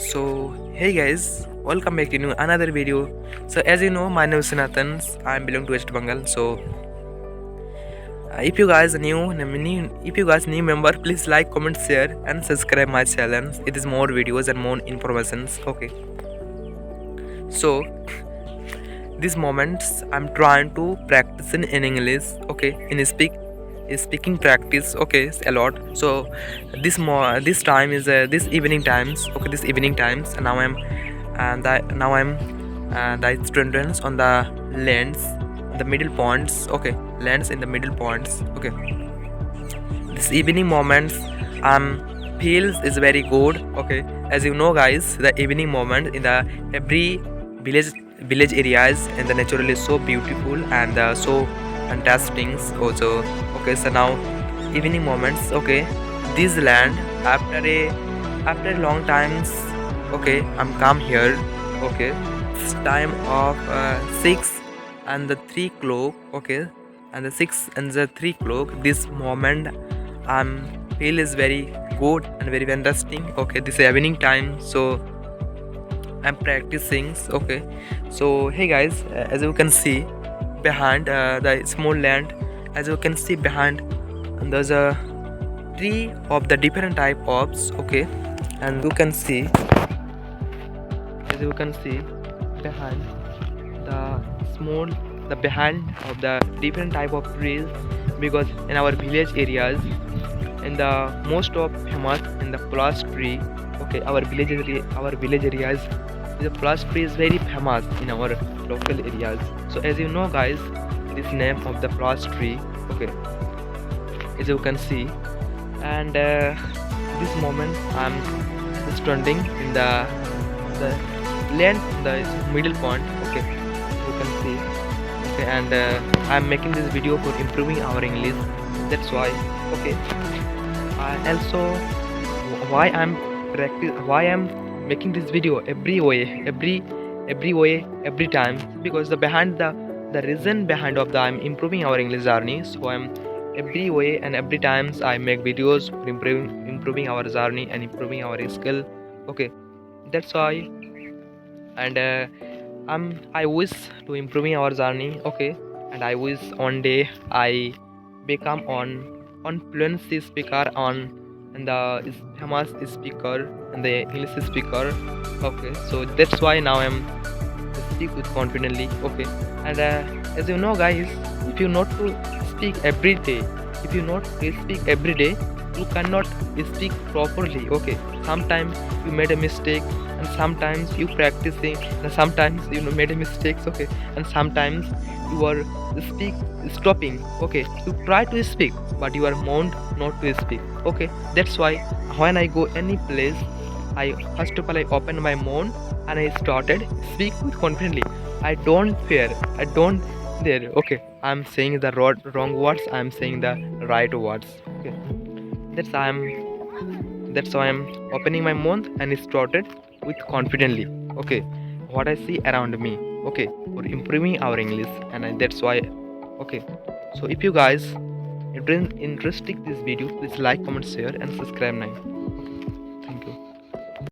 So hey guys, welcome back to another video. So as you know, my name is Nathan. I belong to West Bengal. So if you guys new member, please like, comment, share, and subscribe my channel. It is more videos and more informations. Okay. So these moments I'm trying to practice in English. Okay, in speaking practice. Okay, a lot. So this time is this evening times. Okay, this evening times. And now I'm the students on the lands, the middle ponds. Okay, lands in the middle ponds. Okay, this evening moments feels is very good. Okay, as you know guys, the evening moment in the every village areas and the natural is so beautiful and so fantastic also. Okay, so now evening moments. Okay, this land after a long times. Okay, I'm come here. Okay, it's time of 6 and the 3 o'clock. Okay, and the 6 and the 3 o'clock. This moment I'm feel is very good and very fantastic. Okay, this evening time. So I'm practicing. Okay, so hey guys, as you can see behind the small land, as you can see behind, and there's a tree of the different type of. Okay, and you can see, as you can see behind the small, the behind of the different type of trees, because in our village areas, in the most of famous in the plus tree. Okay, our village areas, the plus tree is very famous in our local areas. So as you know guys, this name of the plus tree. Okay, as you can see, and this moment I'm standing in the land, the middle point. Okay, you can see. Okay, and I'm making this video for improving our English. That's why. Okay, also why I'm making this video every time, because the reason behind of the I'm improving our English journey. So I'm every way and every times I make videos for improving our journey and improving our skill. Okay, that's why. And I wish to improving our journey. Okay, and I wish one day I become on fluency speaker on, and the famous speaker and the English speaker. Okay, so that's why now I'm speak with confidently. Okay, and as you know guys, if you not to speak every day, if you not speak every day, you cannot speak properly. Okay, sometimes you made a mistake, and sometimes you practicing, and sometimes you made a mistakes. Okay, and sometimes you are speak stopping. Okay, you try to speak but you are mount not to speak. Okay, that's why when I go any place, I first of all I open my mouth and I started speak with confidently. I don't fear, I don't there. Okay, I'm saying the wrong words, I'm saying the right words. Okay, that's why I'm opening my mouth and started with confidently. Okay, what I see around me. Okay, for improving our English, and that's why. Okay, so if you guys interested this video, please like, comment, share, and subscribe now.